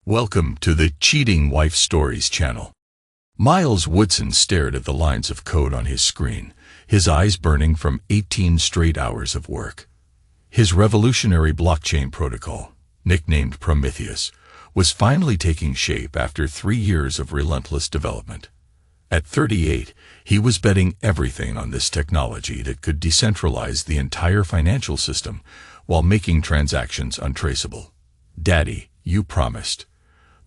Welcome to the Cheating Wife Stories channel. Miles Woodson stared at the lines of code on his screen, his eyes burning from 18 straight hours of work. His revolutionary blockchain protocol, nicknamed Prometheus, was finally taking shape after 3 years of relentless development. At 38, he was betting everything on this technology that could decentralize the entire financial system while making transactions untraceable. "Daddy, you promised."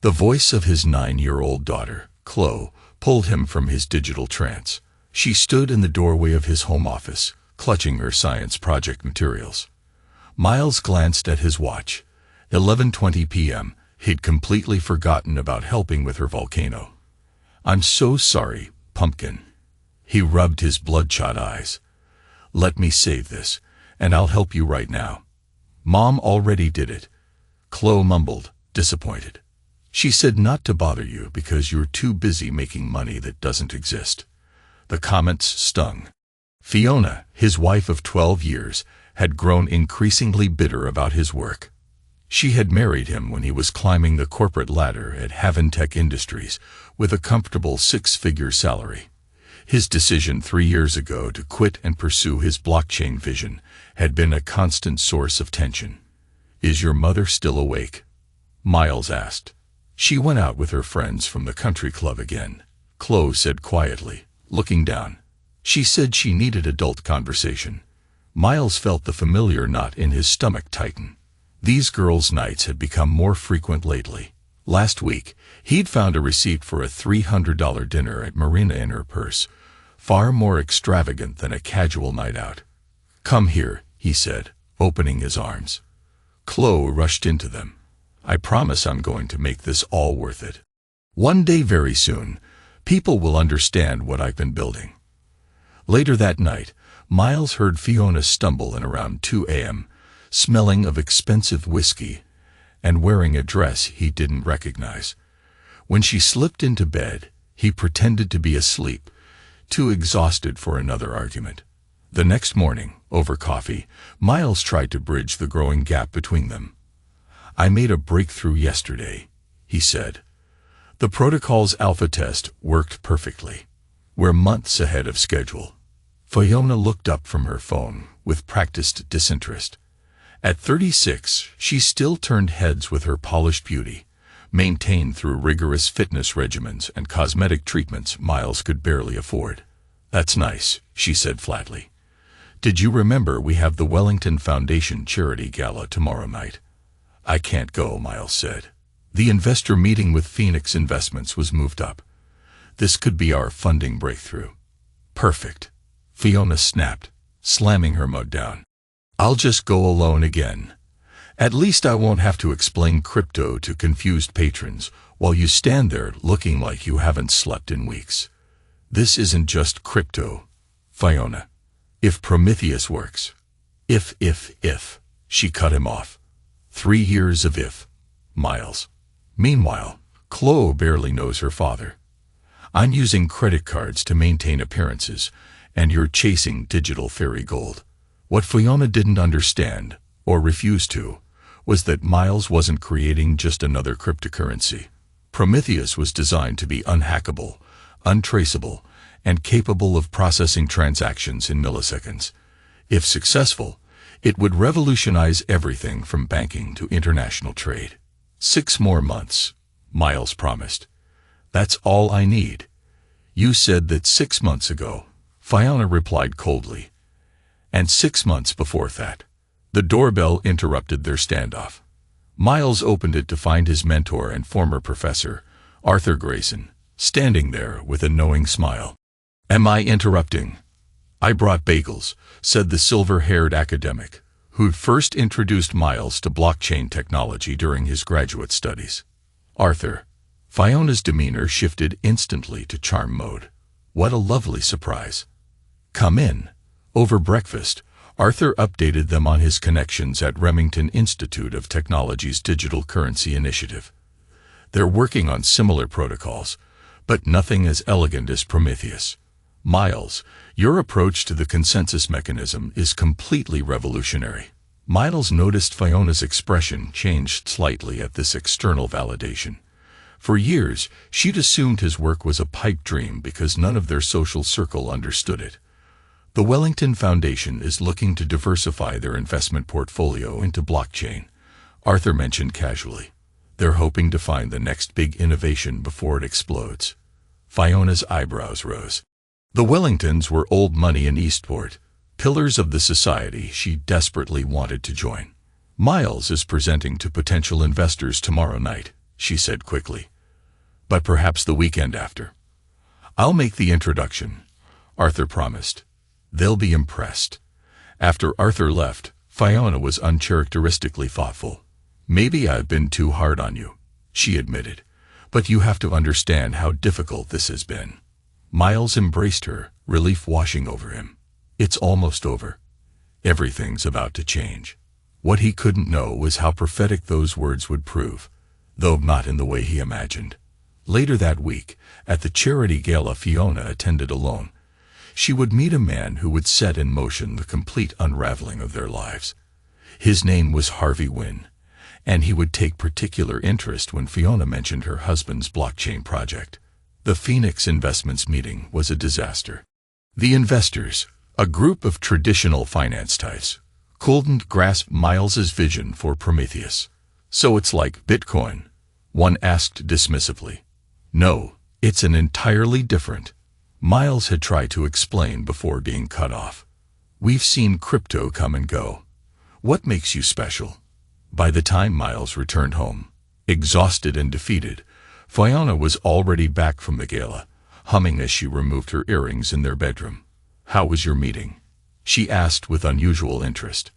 The voice of his 9-year-old daughter, Chloe, pulled him from his digital trance. She stood in the doorway of his home office, clutching her science project materials. Miles glanced at his watch. 11:20 p.m. He'd completely forgotten about helping with her volcano. "I'm so sorry, Pumpkin." He rubbed his bloodshot eyes. "Let me save this, and I'll help you right now." "Mom already did it," Chloe mumbled, disappointed. "She said not to bother you because you're too busy making money that doesn't exist." The comments stung. Fiona, his wife of 12 years, had grown increasingly bitter about his work. She had married him when he was climbing the corporate ladder at Haventech Industries with a comfortable 6-figure salary. His decision 3 years ago to quit and pursue his blockchain vision had been a constant source of tension. "Is your mother still awake?" Miles asked. "She went out with her friends from the country club again," Chloe said quietly, looking down. "She said she needed adult conversation." Miles felt the familiar knot in his stomach tighten. These girls' nights had become more frequent lately. Last week, he'd found a receipt for a $300 dinner at Marina in her purse, far more extravagant than a casual night out. "Come here," he said, opening his arms. Chloe rushed into them. "I promise I'm going to make this all worth it. One day very soon, people will understand what I've been building." Later that night, Miles heard Fiona stumble in around 2 a.m., smelling of expensive whiskey and wearing a dress he didn't recognize. When she slipped into bed, he pretended to be asleep, too exhausted for another argument. The next morning, over coffee, Miles tried to bridge the growing gap between them. "I made a breakthrough yesterday," he said. "The protocol's alpha test worked perfectly. We're months ahead of schedule." Fiona looked up from her phone with practiced disinterest. At 36, she still turned heads with her polished beauty, maintained through rigorous fitness regimens and cosmetic treatments Miles could barely afford. "That's nice," she said flatly. "Did you remember we have the Wellington Foundation charity gala tomorrow night?" "I can't go," Miles said. "The investor meeting with Phoenix Investments was moved up. This could be our funding breakthrough." "Perfect," Fiona snapped, slamming her mug down. "I'll just go alone again. At least I won't have to explain crypto to confused patrons while you stand there looking like you haven't slept in weeks." "This isn't just crypto, Fiona. If Prometheus works." If, she cut him off. 3 years of if, Miles. Meanwhile, Chloe barely knows her father. "I'm using credit cards to maintain appearances, and you're chasing digital fairy gold." What Fiona didn't understand, or refused to, was that Miles wasn't creating just another cryptocurrency. Prometheus was designed to be unhackable, untraceable, and capable of processing transactions in milliseconds. If successful, it would revolutionize everything from banking to international trade. 6 more months, Miles promised. "That's all I need." "You said that 6 months ago," Fiona replied coldly. "And 6 months before that." The doorbell interrupted their standoff. Miles opened it to find his mentor and former professor, Arthur Grayson, standing there with a knowing smile. "Am I interrupting?" "I brought bagels," said the silver-haired academic, who'd first introduced Miles to blockchain technology during his graduate studies. "Arthur." Fiona's demeanor shifted instantly to charm mode. "What a lovely surprise." "Come in." Over breakfast, Arthur updated them on his connections at Remington Institute of Technology's digital currency initiative. "They're working on similar protocols, but nothing as elegant as Prometheus. Miles, your approach to the consensus mechanism is completely revolutionary." Miles noticed Fiona's expression changed slightly at this external validation. For years, she'd assumed his work was a pipe dream because none of their social circle understood it. The Wellington Foundation is looking to diversify their investment portfolio into blockchain, Arthur mentioned casually. They're hoping to find the next big innovation before it explodes. Fiona's eyebrows rose. The Wellingtons were old money in Eastport, pillars of the society she desperately wanted to join. Miles is presenting to potential investors tomorrow night, she said quickly. But perhaps the weekend after. I'll make the introduction, Arthur promised. They'll be impressed. After Arthur left, Fiona was uncharacteristically thoughtful. Maybe I've been too hard on you, she admitted, but you have to understand how difficult this has been. Miles embraced her, relief washing over him. It's almost over. Everything's about to change. What he couldn't know was how prophetic those words would prove, though not in the way he imagined. Later that week, at the charity gala Fiona attended alone, she would meet a man who would set in motion the complete unraveling of their lives. His name was Harvey Wynn, and he would take particular interest when Fiona mentioned her husband's blockchain project. The Phoenix Investments meeting was a disaster. The investors, a group of traditional finance types, couldn't grasp Miles's vision for Prometheus. So it's like Bitcoin? One asked dismissively. No, it's an entirely different. Miles had tried to explain before being cut off. We've seen crypto come and go. What makes you special? By the time Miles returned home, exhausted and defeated, Fiona was already back from the gala, humming as she removed her earrings in their bedroom. How was your meeting? She asked with unusual interest.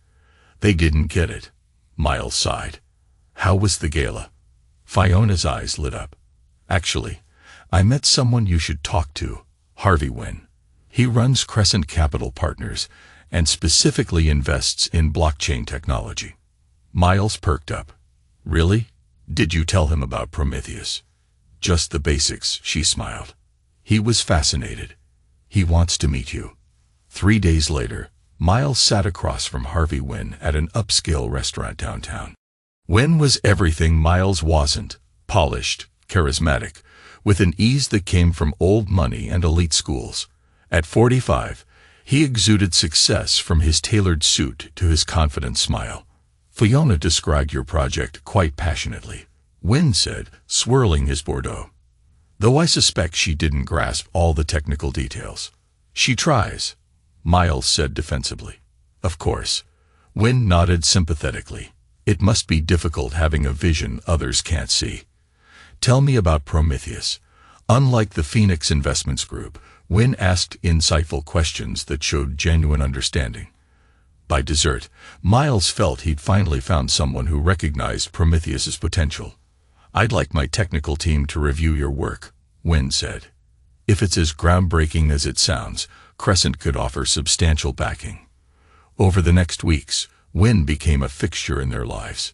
They didn't get it. Miles sighed. How was the gala? Fiona's eyes lit up. Actually, I met someone you should talk to, Harvey Wynn. He runs Crescent Capital Partners and specifically invests in blockchain technology. Miles perked up. Really? Did you tell him about Prometheus? Just the basics, she smiled. He was fascinated. He wants to meet you. 3 days later, Miles sat across from Harvey Wynn at an upscale restaurant downtown. Wynn was everything Miles wasn't: polished, charismatic, with an ease that came from old money and elite schools. At 45, he exuded success from his tailored suit to his confident smile. Fiona described your project quite passionately, Wynn said, swirling his Bordeaux. Though I suspect she didn't grasp all the technical details. She tries, Miles said defensively. Of course. Wynn nodded sympathetically. It must be difficult having a vision others can't see. Tell me about Prometheus. Unlike the Phoenix Investments Group, Wynn asked insightful questions that showed genuine understanding. By dessert, Miles felt he'd finally found someone who recognized Prometheus's potential. I'd like my technical team to review your work, Wynn said. If it's as groundbreaking as it sounds, Crescent could offer substantial backing. Over the next weeks, Wynn became a fixture in their lives.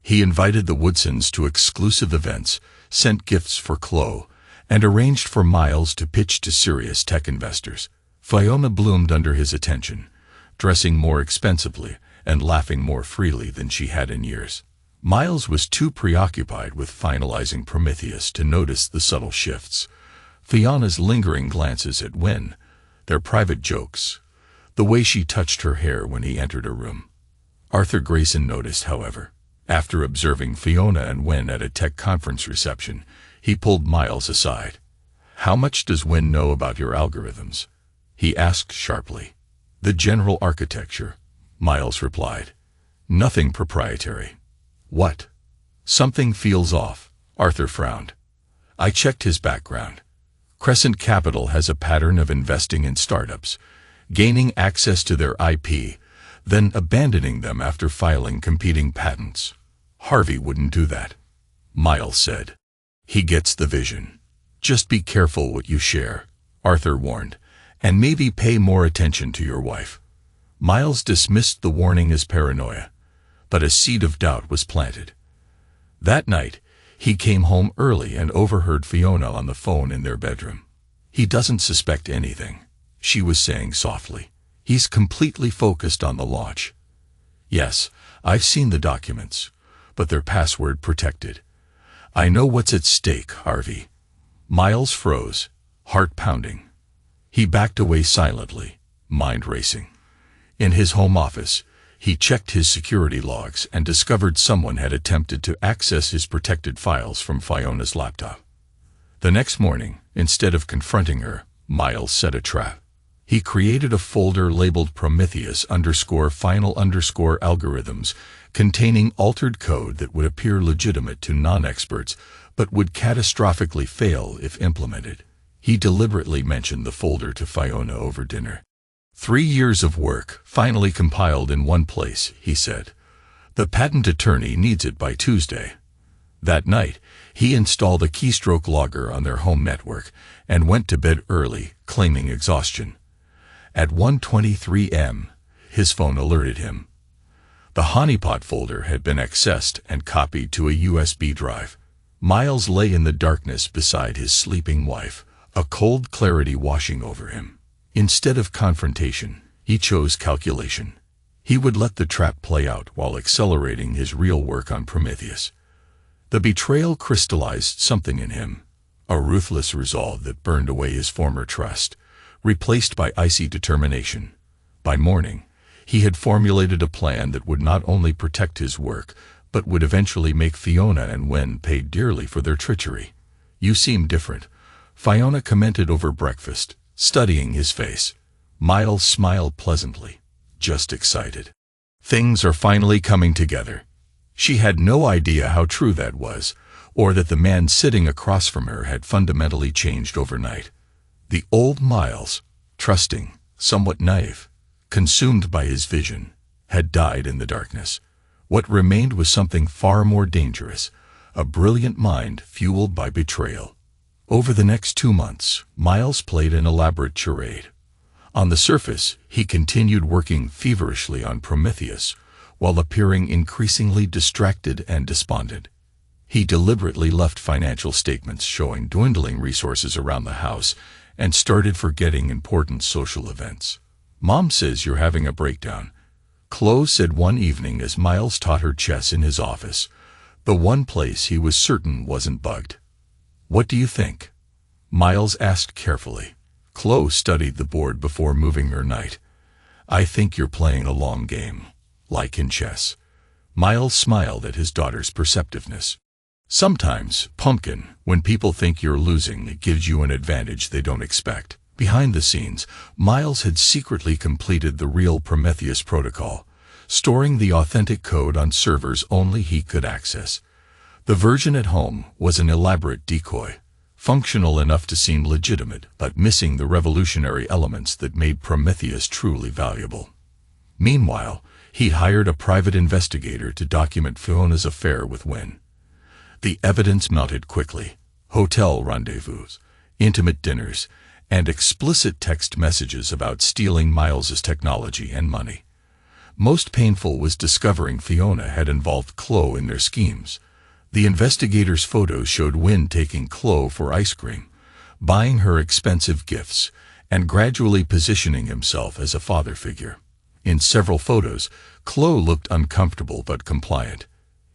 He invited the Woodsons to exclusive events, sent gifts for Chloe, and arranged for Miles to pitch to serious tech investors. Fiona bloomed under his attention, dressing more expensively and laughing more freely than she had in years. Miles was too preoccupied with finalizing Prometheus to notice the subtle shifts. Fiona's lingering glances at Wynn, their private jokes, the way she touched her hair when he entered her room. Arthur Grayson noticed, however. After observing Fiona and Wynn at a tech conference reception, he pulled Miles aside. How much does Wynn know about your algorithms? He asked sharply. The general architecture, Miles replied. Nothing proprietary. What? Something feels off, Arthur frowned. I checked his background. Crescent Capital has a pattern of investing in startups, gaining access to their IP, then abandoning them after filing competing patents. Harvey wouldn't do that, Miles said. He gets the vision. Just be careful what you share, Arthur warned, and maybe pay more attention to your wife. Miles dismissed the warning as paranoia, but a seed of doubt was planted. That night, he came home early and overheard Fiona on the phone in their bedroom. He doesn't suspect anything, she was saying softly. He's completely focused on the launch. Yes, I've seen the documents, but they're password protected. I know what's at stake, Harvey. Miles froze, heart pounding. He backed away silently, mind racing. In his home office, he checked his security logs and discovered someone had attempted to access his protected files from Fiona's laptop. The next morning, instead of confronting her, Miles set a trap. He created a folder labeled Prometheus_final_algorithms containing altered code that would appear legitimate to non-experts but would catastrophically fail if implemented. He deliberately mentioned the folder to Fiona over dinner. 3 years of work, finally compiled in one place, he said. The patent attorney needs it by Tuesday. That night, he installed a keystroke logger on their home network and went to bed early, claiming exhaustion. At 1:23 a.m., his phone alerted him. The honeypot folder had been accessed and copied to a USB drive. Miles lay in the darkness beside his sleeping wife, a cold clarity washing over him. Instead of confrontation, he chose calculation. He would let the trap play out while accelerating his real work on Prometheus. The betrayal crystallized something in him, a ruthless resolve that burned away his former trust, replaced by icy determination. By morning, he had formulated a plan that would not only protect his work, but would eventually make Fiona and Wen pay dearly for their treachery. "You seem different," Fiona commented over breakfast, studying his face. Miles smiled pleasantly, just excited. Things are finally coming together. She had no idea how true that was, or that the man sitting across from her had fundamentally changed overnight. The old Miles, trusting, somewhat naive, consumed by his vision, had died in the darkness. What remained was something far more dangerous, a brilliant mind fueled by betrayal. Over the next 2 months, Miles played an elaborate charade. On the surface, he continued working feverishly on Prometheus, while appearing increasingly distracted and despondent. He deliberately left financial statements showing dwindling resources around the house and started forgetting important social events. "Mom says you're having a breakdown," Chloe said one evening as Miles taught her chess in his office, the one place he was certain wasn't bugged. "What do you think?" Miles asked carefully. Chloe studied the board before moving her knight. "I think you're playing a long game, like in chess." Miles smiled at his daughter's perceptiveness. "Sometimes, pumpkin, when people think you're losing, it gives you an advantage they don't expect." Behind the scenes, Miles had secretly completed the real Prometheus protocol, storing the authentic code on servers only he could access. The version at home was an elaborate decoy, functional enough to seem legitimate, but missing the revolutionary elements that made Prometheus truly valuable. Meanwhile, he hired a private investigator to document Fiona's affair with Wen. The evidence mounted quickly: hotel rendezvous, intimate dinners, and explicit text messages about stealing Miles's technology and money. Most painful was discovering Fiona had involved Chloe in their schemes. The investigators' photos showed Wen taking Chloe for ice cream, buying her expensive gifts, and gradually positioning himself as a father figure. In several photos, Chloe looked uncomfortable but compliant.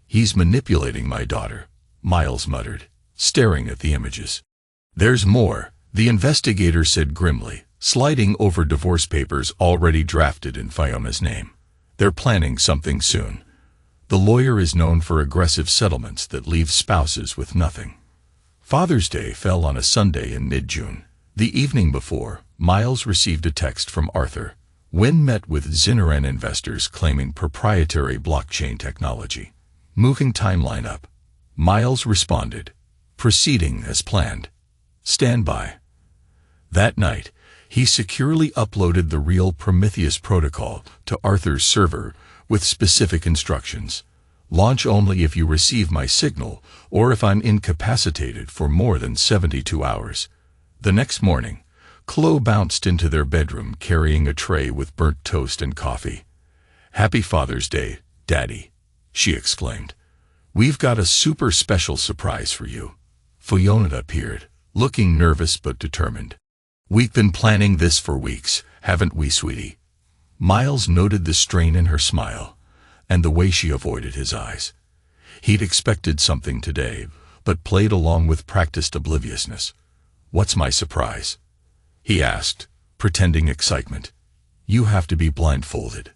"He's manipulating my daughter," Miles muttered, staring at the images. "There's more," the investigator said grimly, sliding over divorce papers already drafted in Fiona's name. "They're planning something soon. The lawyer is known for aggressive settlements that leave spouses with nothing." Father's Day fell on a Sunday in mid-June. The evening before, Miles received a text from Arthur. Wen met with Zinneran investors claiming proprietary blockchain technology. "Moving timeline up." Miles responded, "Proceeding as planned. Stand by." That night, he securely uploaded the real Prometheus protocol to Arthur's server with specific instructions. "Launch only if you receive my signal or if I'm incapacitated for more than 72 hours. The next morning, Chloe bounced into their bedroom carrying a tray with burnt toast and coffee. "Happy Father's Day, Daddy," she exclaimed. "We've got a super special surprise for you." Fiona appeared, looking nervous but determined. "We've been planning this for weeks, haven't we, sweetie?" Miles noted the strain in her smile. and the way she avoided his eyes. He'd expected something today, but played along with practiced obliviousness. "What's my surprise?" he asked, pretending excitement. "You have to be blindfolded."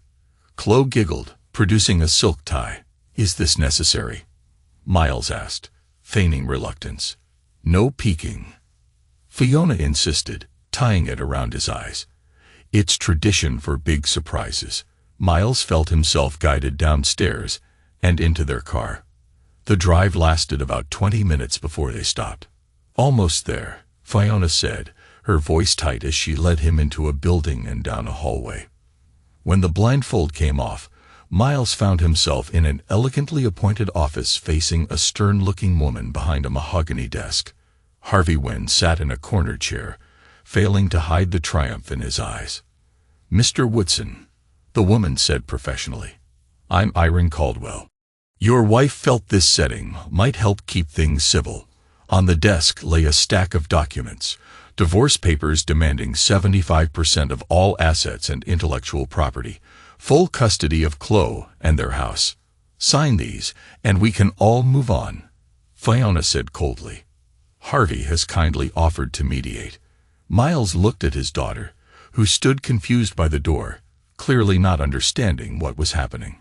Chloe giggled, producing a silk tie. "Is this necessary?" Miles asked, feigning reluctance. "No peeking." Fiona insisted, tying it around his eyes. "It's tradition for big surprises." Miles felt himself guided downstairs and into their car. The drive lasted about 20 minutes before they stopped. "Almost there," Fiona said, her voice tight as she led him into a building and down a hallway. When the blindfold came off, Miles found himself in an elegantly appointed office facing a stern-looking woman behind a mahogany desk. Harvey Wynn sat in a corner chair, failing to hide the triumph in his eyes. "Mr. Woodson," the woman said professionally. "I'm Irene Caldwell. Your wife felt this setting might help keep things civil." On the desk lay a stack of documents, divorce papers demanding 75% of all assets and intellectual property, full custody of Chloe and their house. "Sign these, and we can all move on," Fiona said coldly. "Harvey has kindly offered to mediate." Miles looked at his daughter, who stood confused by the door, clearly not understanding what was happening.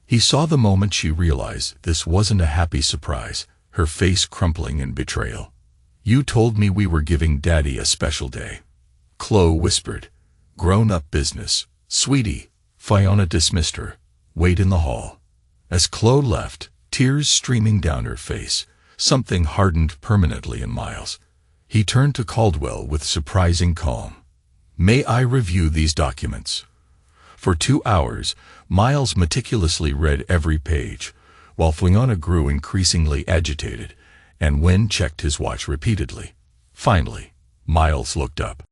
He saw the moment she realized this wasn't a happy surprise, her face crumpling in betrayal. "You told me we were giving Daddy a special day," Chloe whispered. "Grown-up business, sweetie." Fiona dismissed her. "Wait in the hall." As Chloe left, tears streaming down her face, something hardened permanently in Miles. He turned to Caldwell with surprising calm. "May I review these documents?" For 2 hours, Miles meticulously read every page, while Fiona grew increasingly agitated, and Wynn checked his watch repeatedly. Finally, Miles looked up.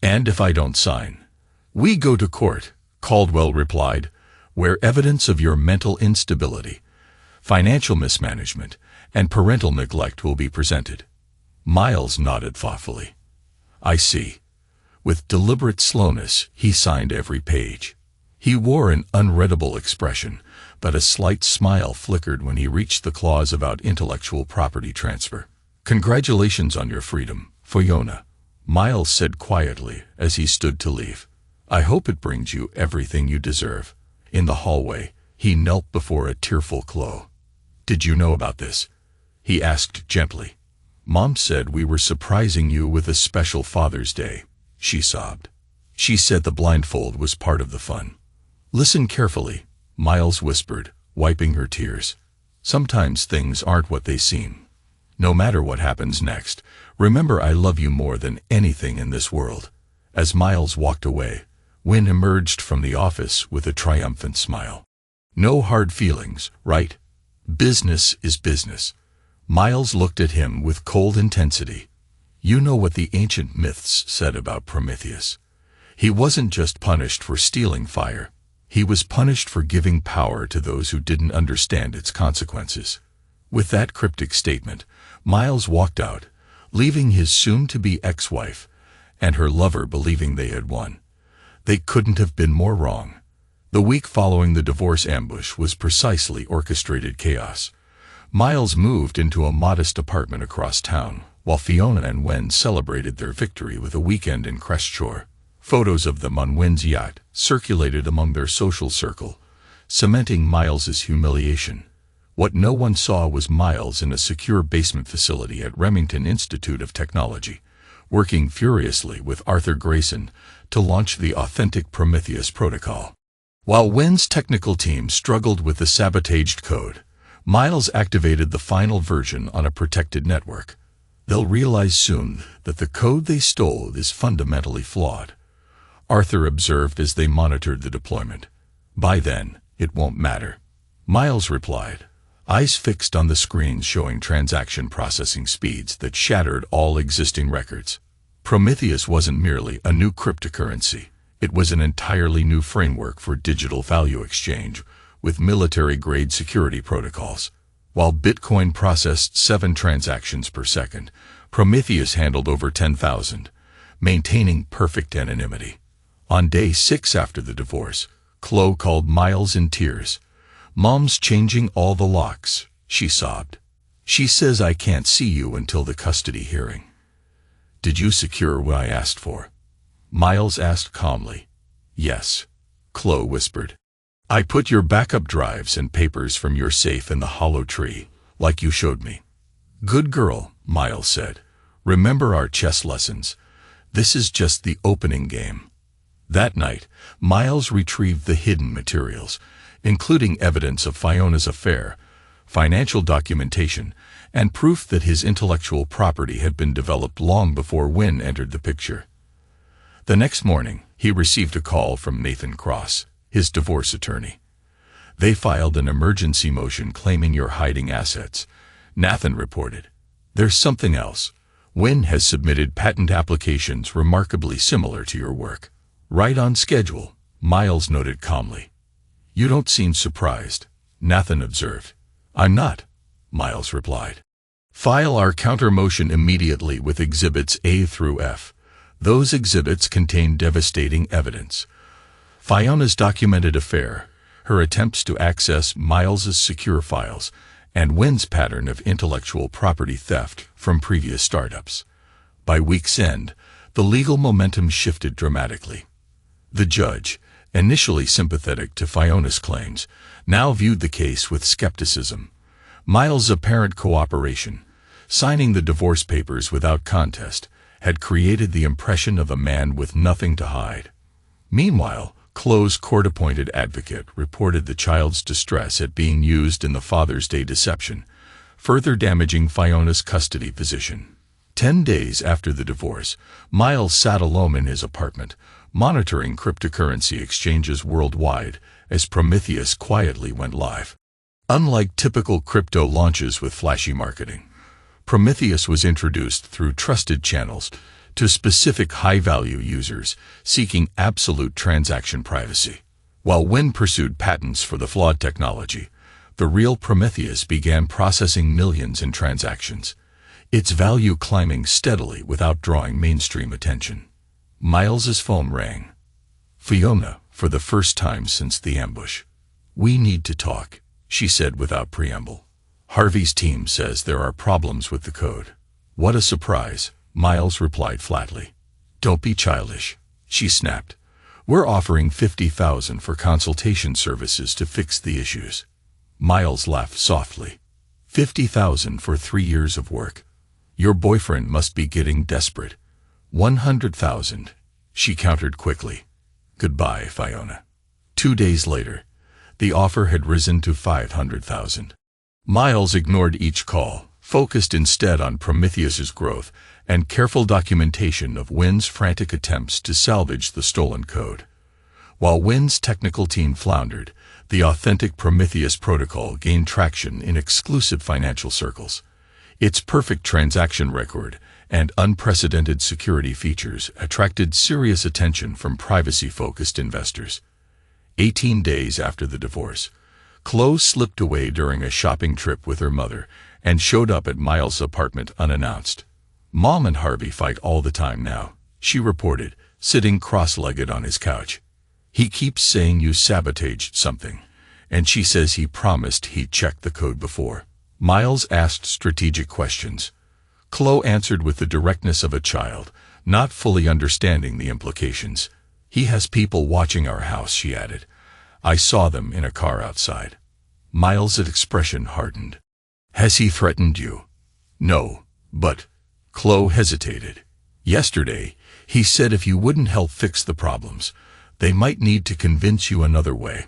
"And if I don't sign?" "We go to court," Caldwell replied, "where evidence of your mental instability, financial mismanagement, and parental neglect will be presented." Miles nodded thoughtfully. "I see." With deliberate slowness, he signed every page. He wore an unreadable expression, but a slight smile flickered when he reached the clause about intellectual property transfer. "Congratulations on your freedom, Fiona," Miles said quietly as he stood to leave. "I hope it brings you everything you deserve." In the hallway, he knelt before a tearful Chloe. "Did you know about this?" he asked gently. "Mom said we were surprising you with a special Father's Day," she sobbed. "She said the blindfold was part of the fun." "Listen carefully," Miles whispered, wiping her tears. "Sometimes things aren't what they seem. No matter what happens next, remember I love you more than anything in this world." As Miles walked away, Wynn emerged from the office with a triumphant smile. "No hard feelings, right? Business is business." Miles looked at him with cold intensity. "You know what the ancient myths said about Prometheus. He wasn't just punished for stealing fire. He was punished for giving power to those who didn't understand its consequences." With that cryptic statement, Miles walked out, leaving his soon-to-be ex-wife and her lover believing they had won. They couldn't have been more wrong. The week following the divorce ambush was precisely orchestrated chaos. Miles moved into a modest apartment across town, while Fiona and Wynn celebrated their victory with a weekend in Crestshore. Photos of them on Wynn's yacht circulated among their social circle, cementing Miles's humiliation. What no one saw was Miles in a secure basement facility at Remington Institute of Technology, working furiously with Arthur Grayson to launch the authentic Prometheus protocol. While Wynn's technical team struggled with the sabotaged code, Miles activated the final version on a protected network. "They'll realize soon that the code they stole is fundamentally flawed," Arthur observed as they monitored the deployment. "By then, it won't matter," Miles replied, eyes fixed on the screens showing transaction processing speeds that shattered all existing records. Prometheus wasn't merely a new cryptocurrency. It was an entirely new framework for digital value exchange, with military-grade security protocols. While Bitcoin processed 7 transactions per second, Prometheus handled over 10,000, maintaining perfect anonymity. On day 6 after the divorce, Chloe called Miles in tears. "Mom's changing all the locks," she sobbed. "She says I can't see you until the custody hearing." "Did you secure what I asked for?" Miles asked calmly. "Yes," Chloe whispered. "I put your backup drives and papers from your safe in the hollow tree, like you showed me." "Good girl," Miles said. "Remember our chess lessons. This is just the opening game." That night, Miles retrieved the hidden materials, including evidence of Fiona's affair, financial documentation, and proof that his intellectual property had been developed long before Wynne entered the picture. The next morning, he received a call from Nathan Cross, his divorce attorney. "They filed an emergency motion claiming you're hiding assets," Nathan reported. "There's something else. Wynne has submitted patent applications remarkably similar to your work." "Right on schedule," Miles noted calmly. "You don't seem surprised," Nathan observed. "I'm not," Miles replied. "File our counter motion immediately with Exhibits A through F. Those exhibits contain devastating evidence. Fiona's documented affair, her attempts to access Miles's secure files, and Wynne's pattern of intellectual property theft from previous startups." By week's end, the legal momentum shifted dramatically. The judge, initially sympathetic to Fiona's claims, now viewed the case with skepticism. Miles' apparent cooperation, signing the divorce papers without contest, had created the impression of a man with nothing to hide. Meanwhile, Chloe's court-appointed advocate reported the child's distress at being used in the Father's Day deception, further damaging Fiona's custody position. 10 days after the divorce, Miles sat alone in his apartment, monitoring cryptocurrency exchanges worldwide as Prometheus quietly went live. Unlike typical crypto launches with flashy marketing, Prometheus was introduced through trusted channels to specific high-value users seeking absolute transaction privacy. While Wynne pursued patents for the flawed technology, the real Prometheus began processing millions in transactions, its value climbing steadily without drawing mainstream attention. Miles's phone rang. "Fiona, for the first time since the ambush." "We need to talk," she said without preamble. "Harvey's team says there are problems with the code." "What a surprise," Miles replied flatly. "Don't be childish," she snapped. "We're offering $50,000 for consultation services to fix the issues." Miles laughed softly. "50,000 for 3 years of work? Your boyfriend must be getting desperate." "100,000, she countered quickly. "Goodbye, Fiona." 2 days later, the offer had risen to 500,000. Miles ignored each call, focused instead on Prometheus's growth and careful documentation of Wynne's frantic attempts to salvage the stolen code. While Wynne's technical team floundered, the authentic Prometheus protocol gained traction in exclusive financial circles. Its perfect transaction record and unprecedented security features attracted serious attention from privacy-focused investors. 18 days after the divorce, Chloe slipped away during a shopping trip with her mother and showed up at Miles' apartment unannounced. "Mom and Harvey fight all the time now," she reported, sitting cross-legged on his couch. "He keeps saying you sabotaged something, and she says he promised he'd checked the code before." Miles asked strategic questions. Chloe answered with the directness of a child, not fully understanding the implications. "He has people watching our house," she added. "I saw them in a car outside." Miles' expression hardened. "Has he threatened you?" "No, but..." Chloe hesitated. "Yesterday, he said if you wouldn't help fix the problems, they might need to convince you another way."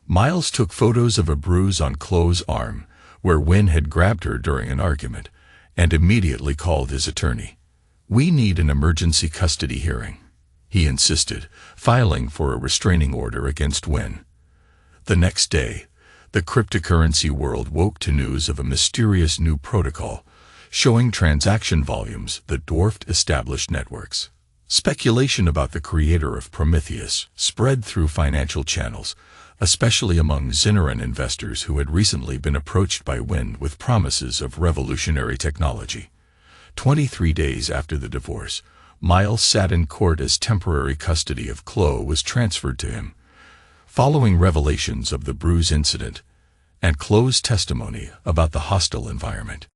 Miles took photos of a bruise on Chloe's arm, where Wynne had grabbed her during an argument, and immediately called his attorney. "We need an emergency custody hearing," he insisted, filing for a restraining order against Wynne. The next day, the cryptocurrency world woke to news of a mysterious new protocol, showing transaction volumes that dwarfed established networks. Speculation about the creator of Prometheus spread through financial channels, especially among Zinneran investors who had recently been approached by Wynne with promises of revolutionary technology. 23 days after the divorce, Miles sat in court as temporary custody of Chloe was transferred to him. Following revelations of the bruise incident, and Chloe's testimony about the hostile environment.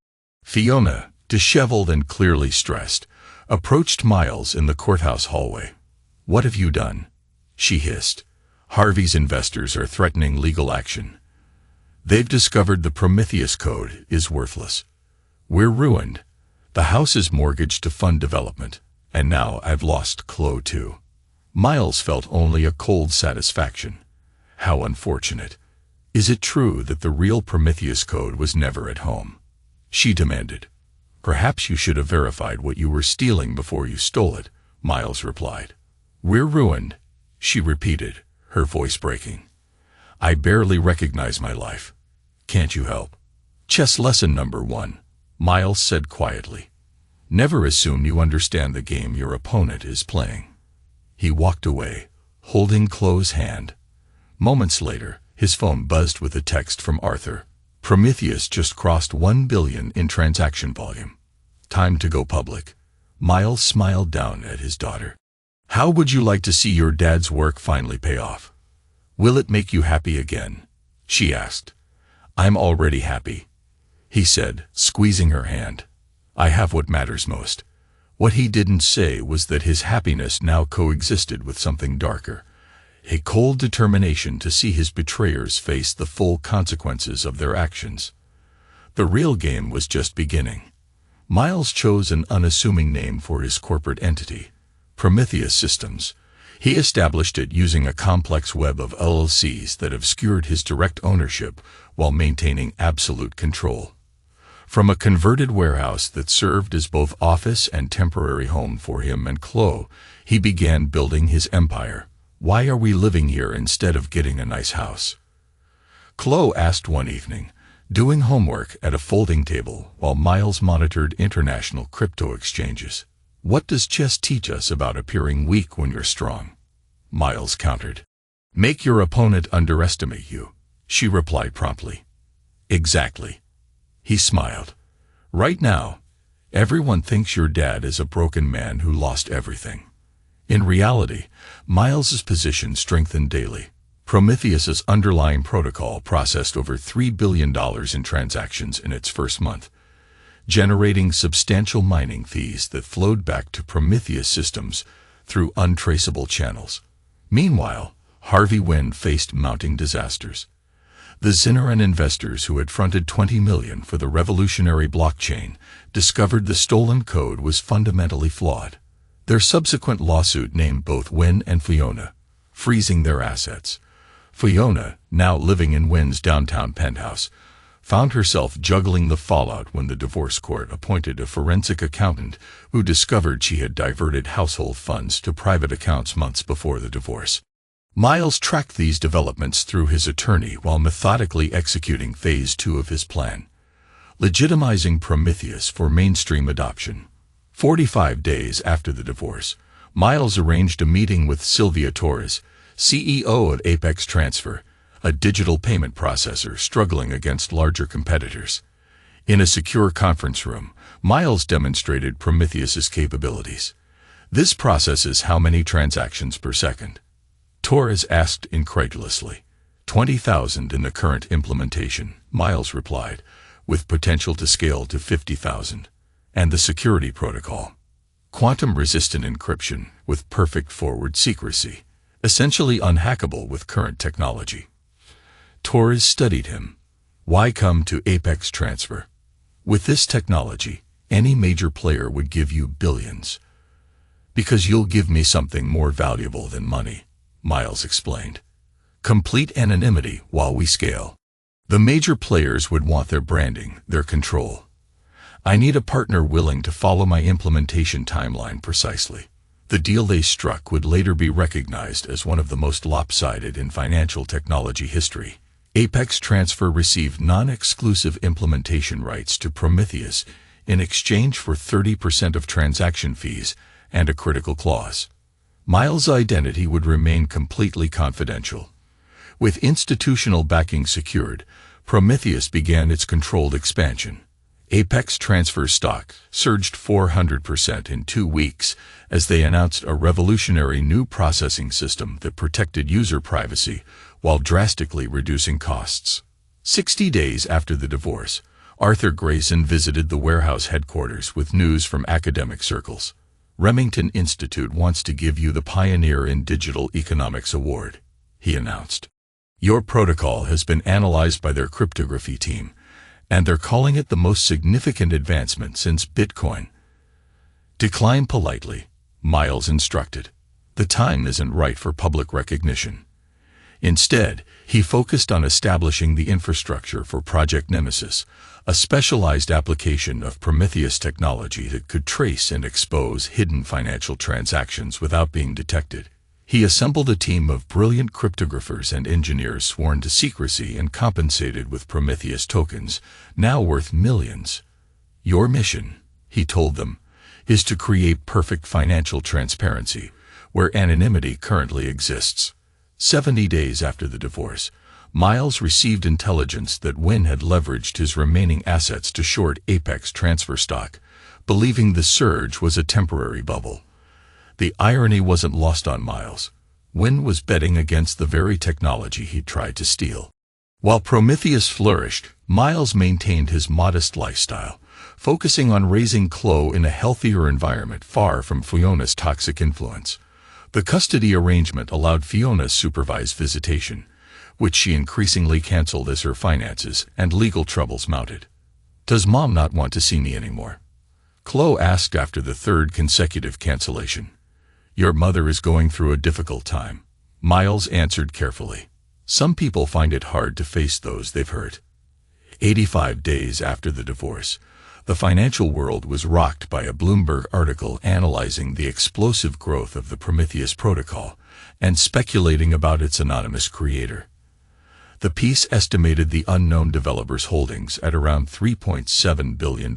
Fiona, disheveled and clearly stressed, approached Miles in the courthouse hallway. "What have you done?" she hissed. "Harvey's investors are threatening legal action. They've discovered the Prometheus Code is worthless. We're ruined. The house is mortgaged to fund development, and now I've lost Chloe too." Miles felt only a cold satisfaction. How unfortunate. "Is it true that the real Prometheus Code was never at home?" she demanded. "Perhaps you should have verified what you were stealing before you stole it," Miles replied. "We're ruined," she repeated, her voice breaking. "I barely recognize my life. Can't you help?" "Chess lesson number 1, Miles said quietly. "Never assume you understand the game your opponent is playing." He walked away, holding Chloe's hand. Moments later, his phone buzzed with a text from Arthur. "Prometheus just crossed 1 billion in transaction volume. Time to go public." Miles smiled down at his daughter. "How would you like to see your dad's work finally pay off? Will it make you happy again?" she asked. "I'm already happy," he said, squeezing her hand. "I have what matters most." What he didn't say was that his happiness now coexisted with something darker, a cold determination to see his betrayers face the full consequences of their actions. The real game was just beginning. Miles chose an unassuming name for his corporate entity, Prometheus Systems. He established it using a complex web of LLCs that obscured his direct ownership while maintaining absolute control. From a converted warehouse that served as both office and temporary home for him and Chloe, he began building his empire. "Why are we living here instead of getting a nice house?" Chloe asked one evening, doing homework at a folding table while Miles monitored international crypto exchanges. "What does chess teach us about appearing weak when you're strong?" Miles countered. "Make your opponent underestimate you," she replied promptly. "Exactly." He smiled. "Right now, everyone thinks your dad is a broken man who lost everything." In reality, Miles's position strengthened daily. Prometheus's underlying protocol processed over $3 billion in transactions in its first month, generating substantial mining fees that flowed back to Prometheus Systems through untraceable channels. Meanwhile, Harvey Wynn faced mounting disasters. The Zinneran investors who had fronted $20 million for the revolutionary blockchain discovered the stolen code was fundamentally flawed. Their subsequent lawsuit named both Wynn and Fiona, freezing their assets. Fiona, now living in Wynn's downtown penthouse, found herself juggling the fallout when the divorce court appointed a forensic accountant who discovered she had diverted household funds to private accounts months before the divorce. Miles tracked these developments through his attorney while methodically executing Phase 2 of his plan, legitimizing Prometheus for mainstream adoption. 45 days after the divorce, Miles arranged a meeting with Sylvia Torres, CEO of Apex Transfer, a digital payment processor struggling against larger competitors. In a secure conference room, Miles demonstrated Prometheus's capabilities. "This processes how many transactions per second?" Torres asked incredulously. 20,000 in the current implementation, Miles replied, with potential to scale to 50,000. "And the security protocol? Quantum-resistant encryption with perfect forward secrecy, essentially unhackable with current technology." Torres studied him. "Why come to Apex Transfer? With this technology, any major player would give you billions." "Because you'll give me something more valuable than money," Miles explained. "Complete anonymity while we scale. The major players would want their branding, their control. I need a partner willing to follow my implementation timeline precisely." The deal they struck would later be recognized as one of the most lopsided in financial technology history. Apex Transfer received non-exclusive implementation rights to Prometheus in exchange for 30% of transaction fees and a critical clause. Miles' identity would remain completely confidential. With institutional backing secured, Prometheus began its controlled expansion. Apex Transfer stock surged 400% in 2 weeks as they announced a revolutionary new processing system that protected user privacy while drastically reducing costs. 60 days after the divorce, Arthur Grayson visited the warehouse headquarters with news from academic circles. Remington Institute wants to give you the Pioneer in Digital Economics Award, he announced. Your protocol has been analyzed by their cryptography team, and they're calling it the most significant advancement since Bitcoin. Decline politely, Miles instructed. The time isn't right for public recognition. Instead, he focused on establishing the infrastructure for Project Nemesis, a specialized application of Prometheus technology that could trace and expose hidden financial transactions without being detected. He assembled a team of brilliant cryptographers and engineers sworn to secrecy and compensated with Prometheus tokens, now worth millions. Your mission, he told them, is to create perfect financial transparency, where anonymity currently exists. 70 days after the divorce, Miles received intelligence that Wynn had leveraged his remaining assets to short Apex transfer stock, believing the surge was a temporary bubble. The irony wasn't lost on Miles. Wynn was betting against the very technology he'd tried to steal. While Prometheus flourished, Miles maintained his modest lifestyle, focusing on raising Chloe in a healthier environment far from Fiona's toxic influence. The custody arrangement allowed Fiona's supervised visitation, which she increasingly canceled as her finances and legal troubles mounted. Does Mom not want to see me anymore? Chloe asked after the third consecutive cancellation. Your mother is going through a difficult time, Miles answered carefully. Some people find it hard to face those they've hurt. 85 days after the divorce, the financial world was rocked by a Bloomberg article analyzing the explosive growth of the Prometheus protocol and speculating about its anonymous creator. The piece estimated the unknown developer's holdings at around $3.7 billion,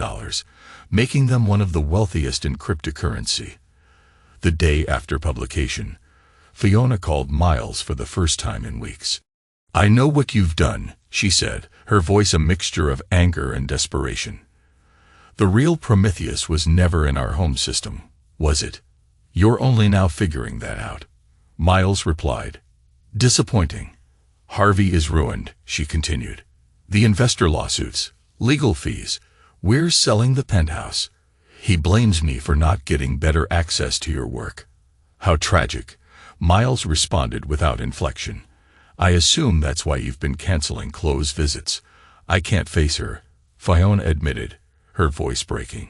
making them one of the wealthiest in cryptocurrency. The day after publication, Fiona called Miles for the first time in weeks. I know what you've done, she said, her voice a mixture of anger and desperation. The real Prometheus was never in our home system, was it? You're only now figuring that out, Miles replied. Disappointing. Harvey is ruined, she continued. The investor lawsuits, legal fees, we're selling the penthouse. He blames me for not getting better access to your work. How tragic, Miles responded without inflection. I assume that's why you've been canceling Chloe's visits. I can't face her, Fiona admitted, her voice breaking.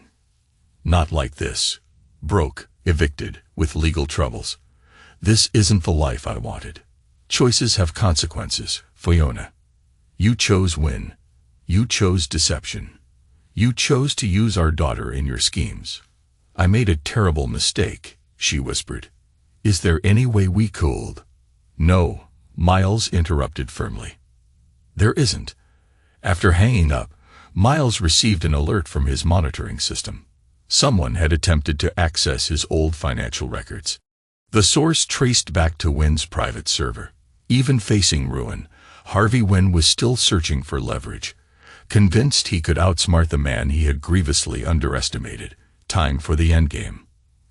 Not like this. Broke, evicted, with legal troubles. This isn't the life I wanted. Choices have consequences, Fiona. You chose Wynn. You chose deception. You chose to use our daughter in your schemes. I made a terrible mistake, she whispered. Is there any way we could? No, Miles interrupted firmly. There isn't. After hanging up, Miles received an alert from his monitoring system. Someone had attempted to access his old financial records. The source traced back to Wynn's private server. Even facing ruin, Harvey Wynn was still searching for leverage. Convinced he could outsmart the man he had grievously underestimated. Time for the endgame.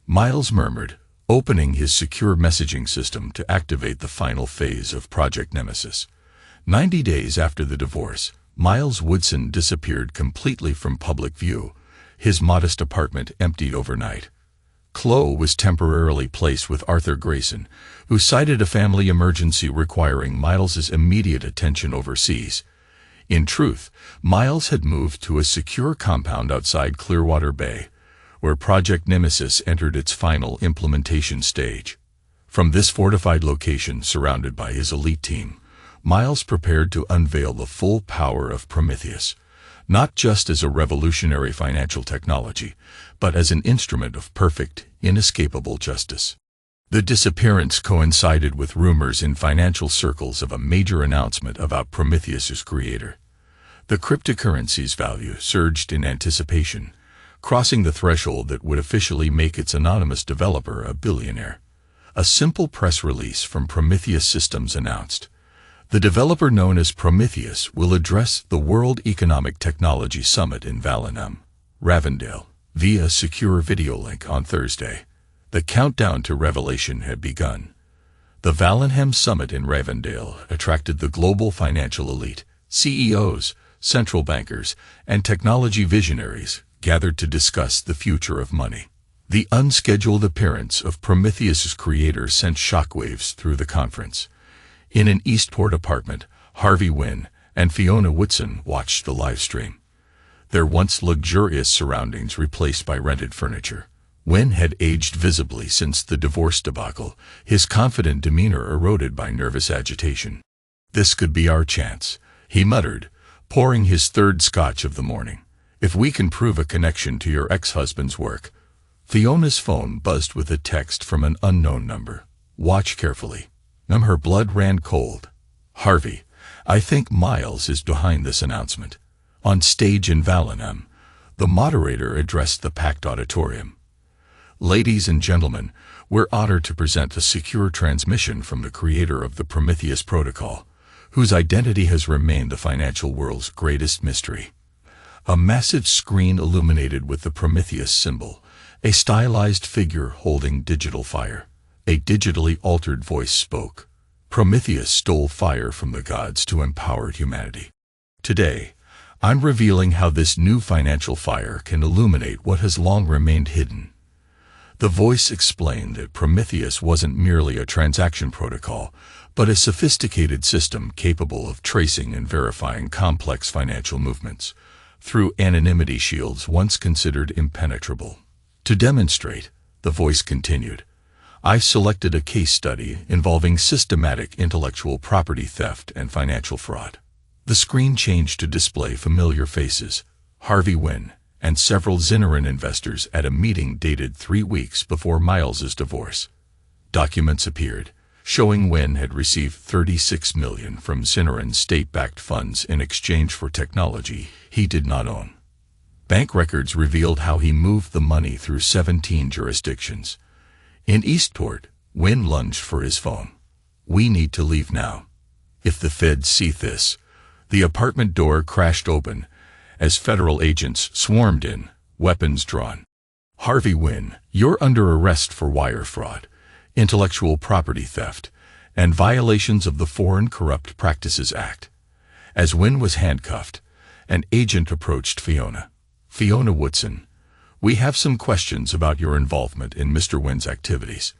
Miles murmured, opening his secure messaging system to activate the final phase of Project Nemesis. 90 days after the divorce, Miles Woodson disappeared completely from public view, his modest apartment emptied overnight. Chloe was temporarily placed with Arthur Grayson, who cited a family emergency requiring Miles's immediate attention overseas. In truth, Miles had moved to a secure compound outside Clearwater Bay, where Project Nemesis entered its final implementation stage. From this fortified location surrounded by his elite team, Miles prepared to unveil the full power of Prometheus, not just as a revolutionary financial technology, but as an instrument of perfect, inescapable justice. The disappearance coincided with rumors in financial circles of a major announcement about Prometheus's creator. The cryptocurrency's value surged in anticipation, crossing the threshold that would officially make its anonymous developer a billionaire. A simple press release from Prometheus Systems announced, the developer known as Prometheus will address the World Economic Technology Summit in Ravendale, via a secure video link on Thursday. The countdown to revelation had begun. The Vallenham Summit in Ravendale attracted the global financial elite, CEOs, central bankers, and technology visionaries gathered to discuss the future of money. The unscheduled appearance of Prometheus's creator sent shockwaves through the conference. In an Eastport apartment, Harvey Wynn and Fiona Woodson watched the live stream. Their once luxurious surroundings replaced by rented furniture. Wynn had aged visibly since the divorce debacle, his confident demeanor eroded by nervous agitation. "This could be our chance," he muttered, pouring his third scotch of the morning. "If we can prove a connection to your ex-husband's work." Fiona's phone buzzed with a text from an unknown number. "Watch carefully." Her blood ran cold. "Harvey, I think Miles is behind this announcement." On stage in Vallenham, the moderator addressed the packed auditorium. "Ladies and gentlemen, we're honored to present a secure transmission from the creator of the Prometheus Protocol, whose identity has remained the financial world's greatest mystery." A massive screen illuminated with the Prometheus symbol, a stylized figure holding digital fire. A digitally altered voice spoke. "Prometheus stole fire from the gods to empower humanity. Today, I'm revealing how this new financial fire can illuminate what has long remained hidden." The voice explained that Prometheus wasn't merely a transaction protocol, but a sophisticated system capable of tracing and verifying complex financial movements through anonymity shields once considered impenetrable. "To demonstrate," the voice continued, "I've selected a case study involving systematic intellectual property theft and financial fraud." The screen changed to display familiar faces, Harvey Wynn, and several Zinneran investors at a meeting dated 3 weeks before Miles's divorce. Documents appeared, showing Wynn had received $36 million from Zinneran state-backed funds in exchange for technology he did not own. Bank records revealed how he moved the money through 17 jurisdictions. In Eastport, Wynn lunged for his phone. "We need to leave now. If the feds see this." The apartment door crashed open as federal agents swarmed in, weapons drawn. "Harvey Wynn, you're under arrest for wire fraud, intellectual property theft, and violations of the Foreign Corrupt Practices Act." As Wynn was handcuffed, an agent approached Fiona. "Fiona Woodson, we have some questions about your involvement in Mr. Wynn's activities."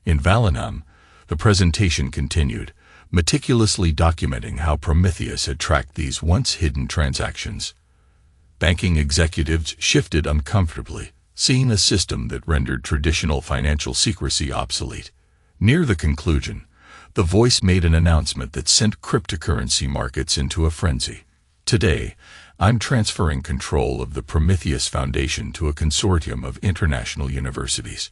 In Vallenham, the presentation continued, meticulously documenting how Prometheus had tracked these once-hidden transactions. Banking executives shifted uncomfortably, seeing a system that rendered traditional financial secrecy obsolete. Near the conclusion, the voice made an announcement that sent cryptocurrency markets into a frenzy. "Today, I'm transferring control of the Prometheus Foundation to a consortium of international universities.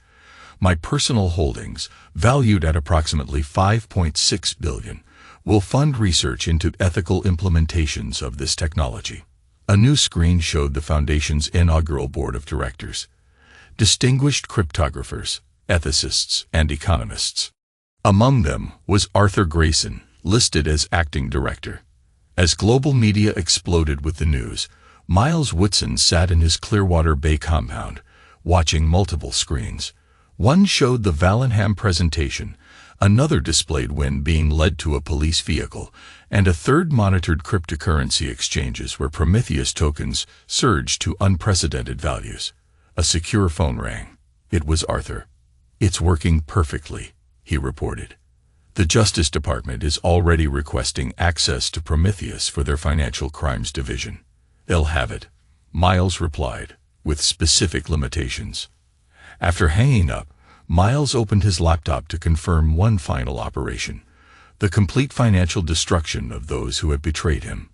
My personal holdings, valued at approximately $5.6 billion, will fund research into ethical implementations of this technology." A new screen showed the Foundation's inaugural board of directors. Distinguished cryptographers, ethicists, and economists. Among them was Arthur Grayson, listed as acting director. As global media exploded with the news, Miles Woodson sat in his Clearwater Bay compound, watching multiple screens. One showed the Vallenham presentation, another displayed Wynn being led to a police vehicle, and a third monitored cryptocurrency exchanges where Prometheus tokens surged to unprecedented values. A secure phone rang. It was Arthur. "It's working perfectly," he reported. "The Justice Department is already requesting access to Prometheus for their Financial Crimes Division." "They'll have it," Miles replied, "with specific limitations." After hanging up, Miles opened his laptop to confirm one final operation: the complete financial destruction of those who had betrayed him.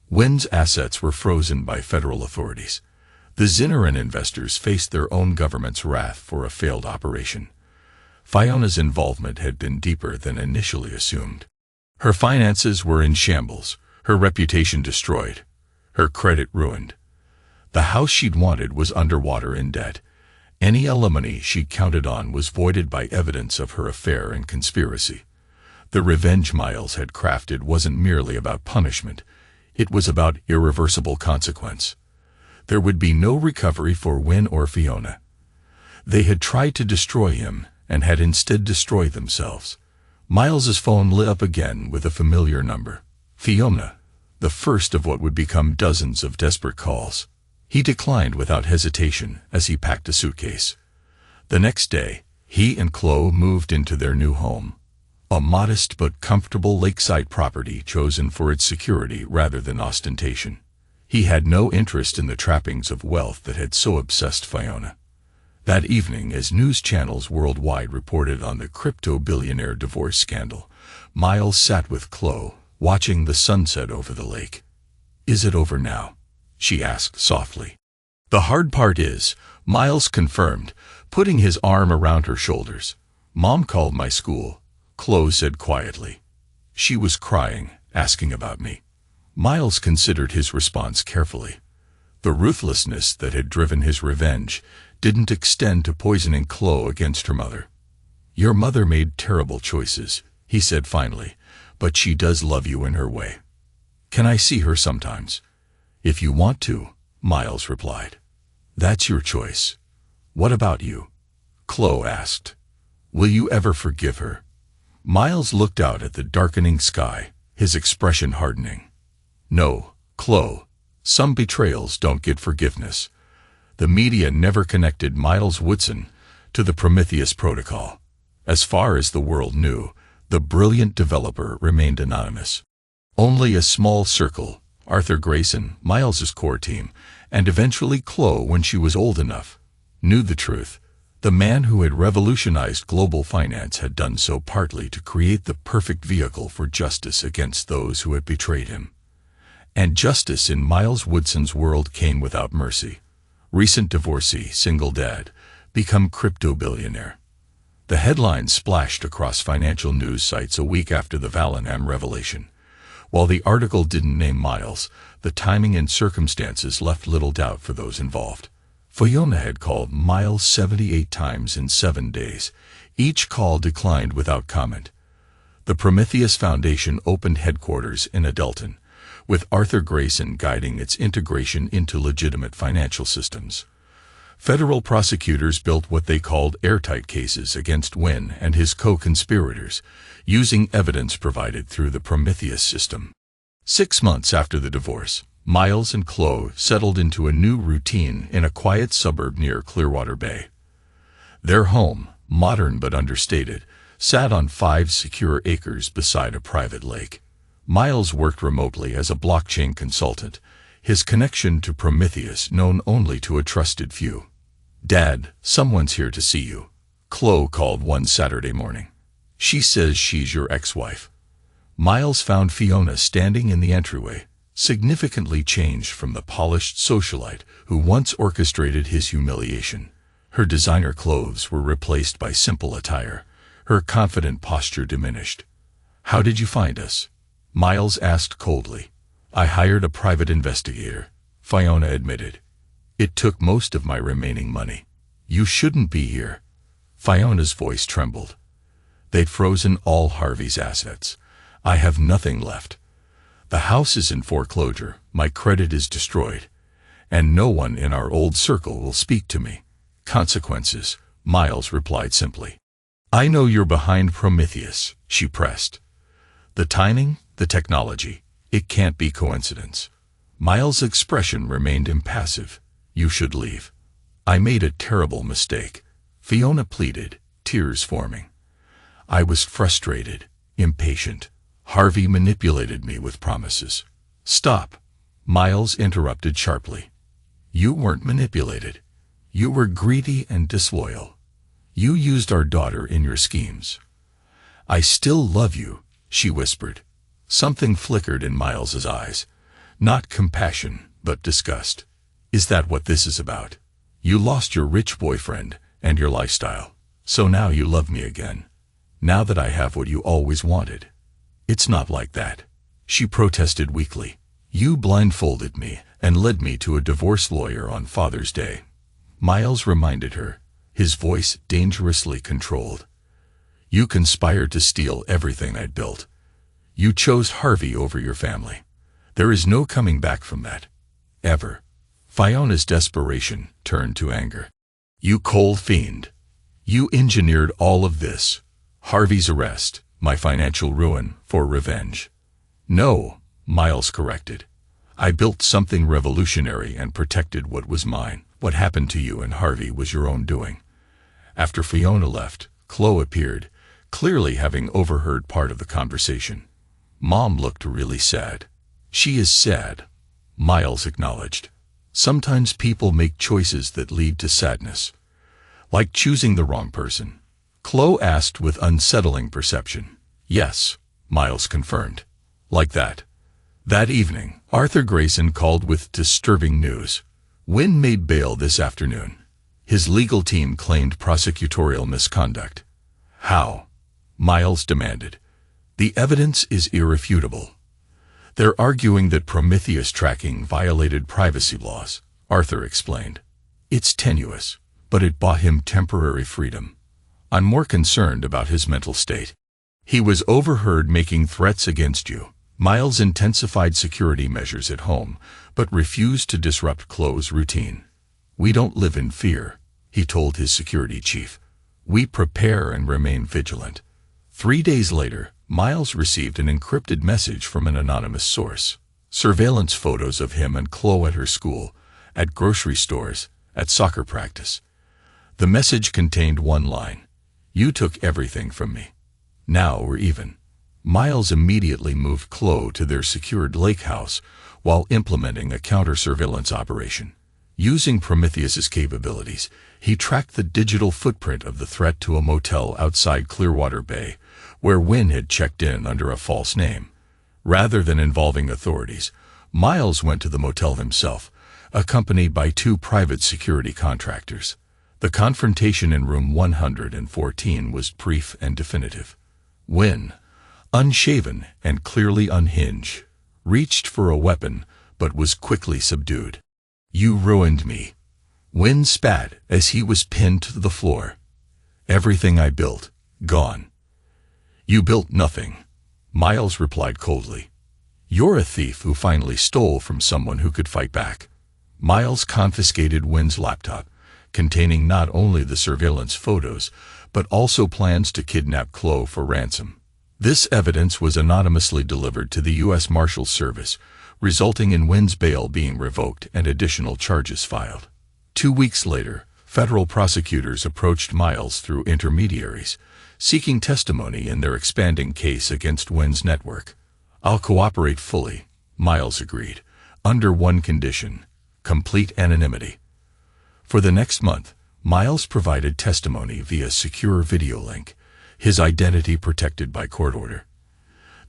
Wynn's assets were frozen by federal authorities. The Zinneran investors faced their own government's wrath for a failed operation. Fiona's involvement had been deeper than initially assumed. Her finances were in shambles, her reputation destroyed, her credit ruined. The house she'd wanted was underwater in debt. Any alimony she'd counted on was voided by evidence of her affair and conspiracy. The revenge Miles had crafted wasn't merely about punishment, it was about irreversible consequence. There would be no recovery for Wynn or Fiona. They had tried to destroy him and had instead destroyed themselves. Miles's phone lit up again with a familiar number. "Fiona, the first of what would become dozens of desperate calls. He declined without hesitation as he packed a suitcase. The next day, he and Chloe moved into their new home, a modest but comfortable lakeside property chosen for its security rather than ostentation. He had no interest in the trappings of wealth that had so obsessed Fiona. That evening, as news channels worldwide reported on the crypto-billionaire divorce scandal, Miles sat with Chloe, watching the sunset over the lake. "Is it over now?" she asked softly. "The hard part is," Miles confirmed, putting his arm around her shoulders. "Mom called my school," Chloe said quietly. "She was crying, asking about me." Miles considered his response carefully. The ruthlessness that had driven his revenge didn't extend to poisoning Chloe against her mother. "Your mother made terrible choices," he said finally, "but she does love you in her way. Can I see her sometimes?" "If you want to," Miles replied. "That's your choice. What about you?" Chloe asked. "Will you ever forgive her?" Miles looked out at the darkening sky, his expression hardening. "No, Chloe. Some betrayals don't get forgiveness." The media never connected Miles Woodson to the Prometheus protocol. As far as the world knew, the brilliant developer remained anonymous. Only a small circle, Arthur Grayson, Miles's core team, and eventually Chloe when she was old enough, knew the truth. The man who had revolutionized global finance had done so partly to create the perfect vehicle for justice against those who had betrayed him. And justice in Miles Woodson's world came without mercy. Recent divorcee, single dad, become crypto-billionaire. The headlines splashed across financial news sites a week after the Vallanham revelation. While the article didn't name Miles, the timing and circumstances left little doubt for those involved. Fiona had called Miles 78 times in 7 days. Each call declined without comment. The Prometheus Foundation opened headquarters in Adulton, with Arthur Grayson guiding its integration into legitimate financial systems. Federal prosecutors built what they called airtight cases against Wynne and his co-conspirators, using evidence provided through the Prometheus system. 6 months after the divorce, Miles and Chloe settled into a new routine in a quiet suburb near Clearwater Bay. Their home, modern but understated, sat on 5 secure acres beside a private lake. Miles worked remotely as a blockchain consultant, his connection to Prometheus known only to a trusted few. "Dad, someone's here to see you," Chloe called one Saturday morning. "She says she's your ex-wife." Miles found Fiona standing in the entryway, significantly changed from the polished socialite who once orchestrated his humiliation. Her designer clothes were replaced by simple attire, her confident posture diminished. "How did you find us?" Miles asked coldly. "I hired a private investigator," Fiona admitted. "It took most of my remaining money." "You shouldn't be here." Fiona's voice trembled. "They'd frozen all Harvey's assets. I have nothing left. The house is in foreclosure, my credit is destroyed, and no one in our old circle will speak to me." "Consequences," Miles replied simply. "I know you're behind Prometheus," she pressed. "The timing, the technology, it can't be coincidence." Miles' expression remained impassive. "You should leave." "I made a terrible mistake," Fiona pleaded, tears forming. "I was frustrated, impatient. Harvey manipulated me with promises." "Stop," Miles interrupted sharply. "You weren't manipulated. You were greedy and disloyal. You used our daughter in your schemes." "I still love you," she whispered. Something flickered in Miles's eyes. Not compassion, but disgust. "Is that what this is about? You lost your rich boyfriend and your lifestyle, so now you love me again. Now that I have what you always wanted." "It's not like that," she protested weakly. "You blindfolded me and led me to a divorce lawyer on Father's Day." Miles reminded her, his voice dangerously controlled. "You conspired to steal everything I'd built. You chose Harvey over your family. There is no coming back from that. Ever." Fiona's desperation turned to anger. "You cold fiend. You engineered all of this. Harvey's arrest, my financial ruin, for revenge." "No," Miles corrected. I built something revolutionary and protected what was mine. What happened to you and Harvey was your own doing. After Fiona left, Chloe appeared, clearly having overheard part of the conversation. Mom looked really sad. She is sad, Miles acknowledged. Sometimes people make choices that lead to sadness. Like choosing the wrong person. Chloe asked with unsettling perception. Yes, Miles confirmed. Like that. That evening, Arthur Grayson called with disturbing news. Wynn made bail this afternoon. His legal team claimed prosecutorial misconduct. How? Miles demanded. The evidence is irrefutable. They're arguing that Prometheus tracking violated privacy laws, Arthur explained. It's tenuous, but it bought him temporary freedom. I'm more concerned about his mental state. He was overheard making threats against you. Miles intensified security measures at home, but refused to disrupt Chloe's routine. We don't live in fear, he told his security chief. We prepare and remain vigilant. 3 days later, Miles received an encrypted message from an anonymous source. Surveillance photos of him and Chloe at her school, at grocery stores, at soccer practice. The message contained one line. You took everything from me. Now we're even. Miles immediately moved Chloe to their secured lake house while implementing a counter-surveillance operation. Using Prometheus's capabilities, he tracked the digital footprint of the threat to a motel outside Clearwater Bay, where Wynn had checked in under a false name. Rather than involving authorities, Miles went to the motel himself, accompanied by 2 private security contractors. The confrontation in room 114 was brief and definitive. Wynn, unshaven and clearly unhinged, reached for a weapon but was quickly subdued. You ruined me. Wynn spat as he was pinned to the floor. Everything I built, gone. You built nothing, Miles replied coldly. You're a thief who finally stole from someone who could fight back. Miles confiscated Wynn's laptop, containing not only the surveillance photos, but also plans to kidnap Chloe for ransom. This evidence was anonymously delivered to the U.S. Marshals Service, resulting in Wynn's bail being revoked and additional charges filed. 2 weeks later, federal prosecutors approached Miles through intermediaries, seeking testimony in their expanding case against Wynn's network. I'll cooperate fully, Miles agreed, under one condition: complete anonymity. For the next month, Miles provided testimony via secure video link, his identity protected by court order.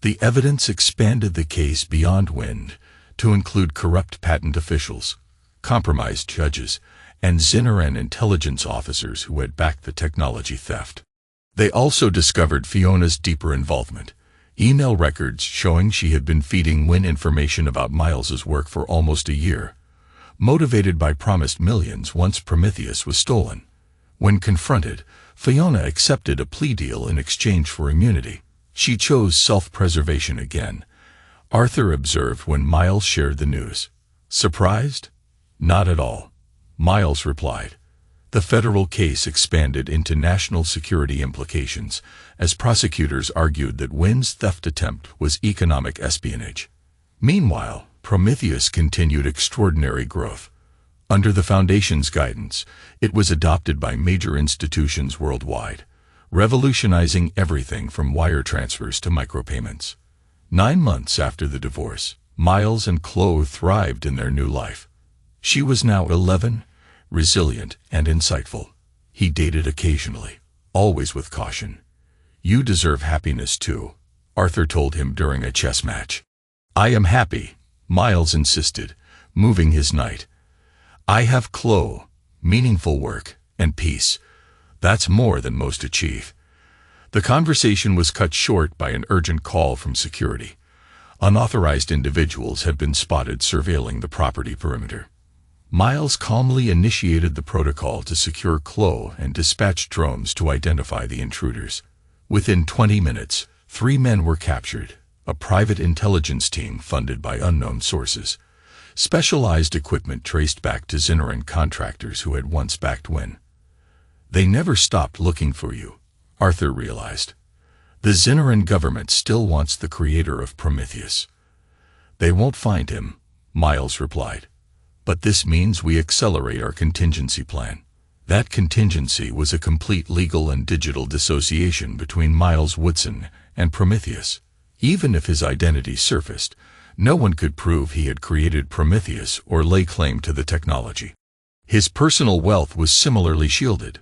The evidence expanded the case beyond Wynn to include corrupt patent officials, compromised judges, and Zinneran intelligence officers who had backed the technology theft. They also discovered Fiona's deeper involvement, email records showing she had been feeding Wynn information about Miles's work for almost a year, motivated by promised millions once Prometheus was stolen. When confronted, Fiona accepted a plea deal in exchange for immunity. She chose self-preservation again, Arthur observed when Miles shared the news. Surprised? Not at all, Miles replied. The federal case expanded into national security implications as prosecutors argued that Wynn's theft attempt was economic espionage. Meanwhile, Prometheus continued extraordinary growth. Under the Foundation's guidance, it was adopted by major institutions worldwide, revolutionizing everything from wire transfers to micropayments. 9 months after the divorce, Miles and Chloe thrived in their new life. She was now 11, resilient and insightful. He dated occasionally, always with caution. You deserve happiness too, Arthur told him during a chess match. I am happy, Miles insisted, moving his knight. I have Chloe, meaningful work, and peace. That's more than most achieve. The conversation was cut short by an urgent call from security. Unauthorized individuals had been spotted surveilling the property perimeter. Miles calmly initiated the protocol to secure Chloe and dispatched drones to identify the intruders. Within 20 minutes, 3 men were captured, a private intelligence team funded by unknown sources. Specialized equipment traced back to Zinneran contractors who had once backed Wynn. They never stopped looking for you, Arthur realized. The Zinneran government still wants the creator of Prometheus. They won't find him, Miles replied. But this means we accelerate our contingency plan. That contingency was a complete legal and digital dissociation between Miles Woodson and Prometheus. Even if his identity surfaced, no one could prove he had created Prometheus or lay claim to the technology. His personal wealth was similarly shielded.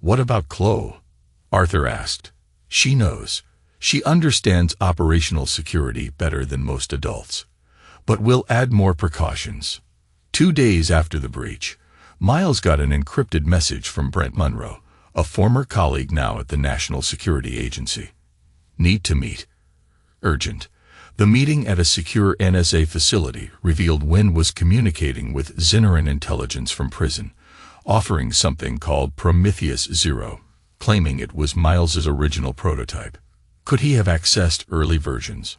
What about Chloe? Arthur asked. She knows. She understands operational security better than most adults. But we'll add more precautions. 2 days after the breach, Miles got an encrypted message from Brent Munro, a former colleague now at the National Security Agency. Need to meet. Urgent. The meeting at a secure NSA facility revealed Wynn was communicating with Xeneran intelligence from prison, offering something called Prometheus Zero, claiming it was Miles's original prototype. Could he have accessed early versions?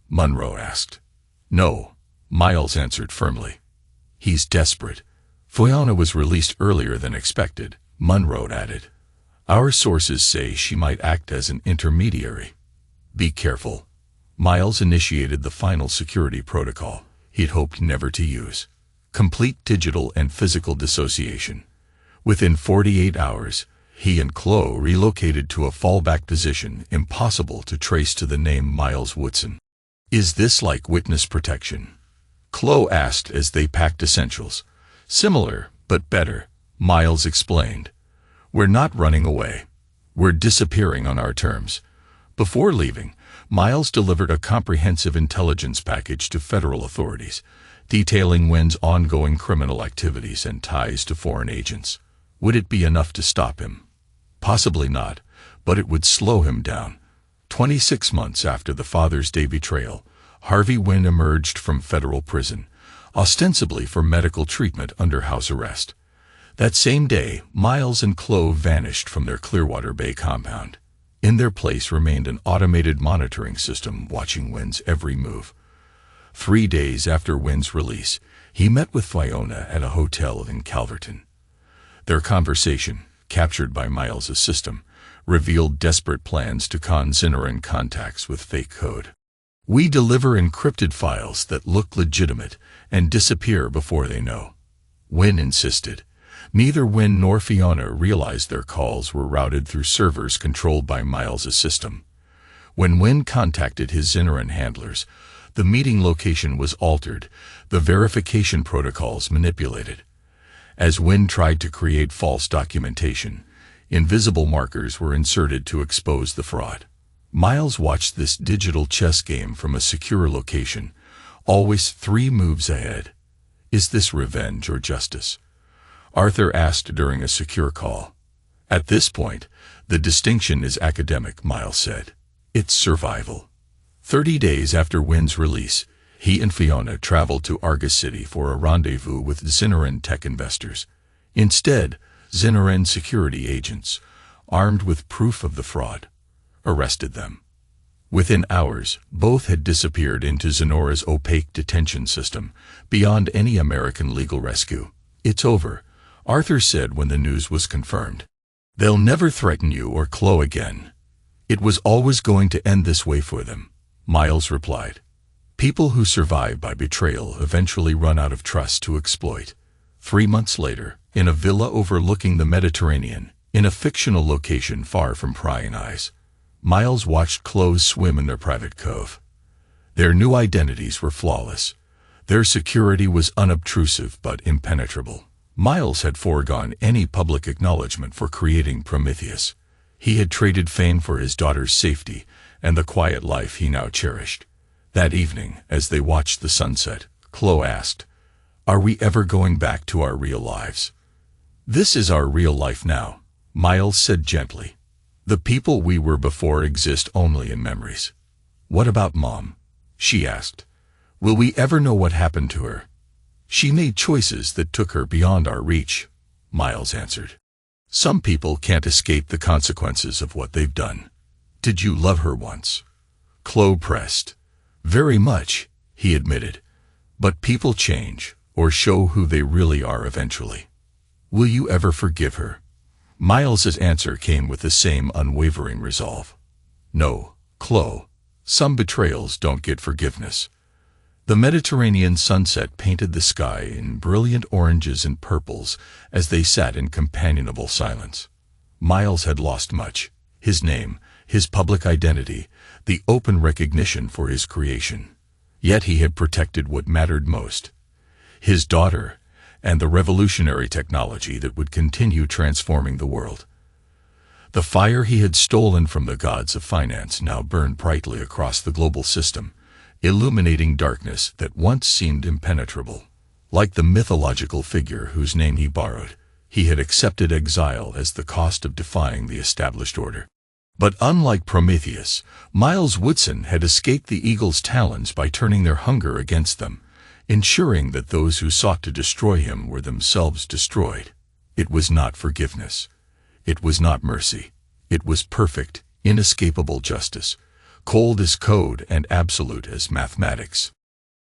Munro asked. No, Miles answered firmly. He's desperate. Fiona was released earlier than expected, Munro added. Our sources say she might act as an intermediary. Be careful. Miles initiated the final security protocol he'd hoped never to use. Complete digital and physical dissociation. Within 48 hours, he and Chloe relocated to a fallback position impossible to trace to the name Miles Woodson. Is this like witness protection? Chloe asked as they packed essentials. Similar, but better, Miles explained. We're not running away. We're disappearing on our terms. Before leaving, Miles delivered a comprehensive intelligence package to federal authorities, detailing Wynn's ongoing criminal activities and ties to foreign agents. Would it be enough to stop him? Possibly not, but it would slow him down. 26 months after the Father's Day betrayal, Harvey Wynn emerged from federal prison, ostensibly for medical treatment under house arrest. That same day, Miles and Chloe vanished from their Clearwater Bay compound. In their place remained an automated monitoring system watching Wynn's every move. 3 days after Wynn's release, he met with Fiona at a hotel in Calverton. Their conversation, captured by Miles's system, revealed desperate plans to con Xeneran contacts with fake code. We deliver encrypted files that look legitimate and disappear before they know. Wynn insisted. Neither Wynn nor Fiona realized their calls were routed through servers controlled by Miles's system. When Wynn contacted his Xeneran handlers, the meeting location was altered, the verification protocols manipulated. As Wynn tried to create false documentation, invisible markers were inserted to expose the fraud. Miles watched this digital chess game from a secure location, always 3 moves ahead. Is this revenge or justice? Arthur asked during a secure call. At this point, the distinction is academic, Miles said. It's survival. 30 days after Wynn's release, he and Fiona traveled to Argus City for a rendezvous with Xeneran tech investors. Instead, Xeneran security agents, armed with proof of the fraud, arrested them. Within hours, both had disappeared into Xenora's opaque detention system, beyond any American legal rescue. It's over, Arthur said when the news was confirmed. They'll never threaten you or Chloe again. It was always going to end this way for them, Miles replied. People who survive by betrayal eventually run out of trust to exploit. 3 months later, in a villa overlooking the Mediterranean, in a fictional location far from prying eyes, Miles watched Chloe swim in their private cove. Their new identities were flawless. Their security was unobtrusive but impenetrable. Miles had foregone any public acknowledgement for creating Prometheus. He had traded fame for his daughter's safety and the quiet life he now cherished. That evening, as they watched the sunset, Chloe asked, "Are we ever going back to our real lives?" "This is our real life now," Miles said gently. "The people we were before exist only in memories." "What about Mom?" she asked. "Will we ever know what happened to her?" "She made choices that took her beyond our reach," Miles answered. "Some people can't escape the consequences of what they've done." "Did you love her once?" Chloe pressed. "Very much," he admitted. "But people change, or show who they really are eventually." "Will you ever forgive her?" Miles's answer came with the same unwavering resolve. "No, Chloe. Some betrayals don't get forgiveness. The Mediterranean sunset painted the sky in brilliant oranges and purples as they sat in companionable silence. Miles had lost much: his name, his public identity, the open recognition for his creation. Yet he had protected what mattered most: his daughter and the revolutionary technology that would continue transforming the world. The fire he had stolen from the gods of finance now burned brightly across the global system, illuminating darkness that once seemed impenetrable. Like the mythological figure whose name he borrowed, he had accepted exile as the cost of defying the established order. But unlike Prometheus, Miles Woodson had escaped the eagle's talons by turning their hunger against them, ensuring that those who sought to destroy him were themselves destroyed. It was not forgiveness. It was not mercy. It was perfect, inescapable justice, cold as code and absolute as mathematics.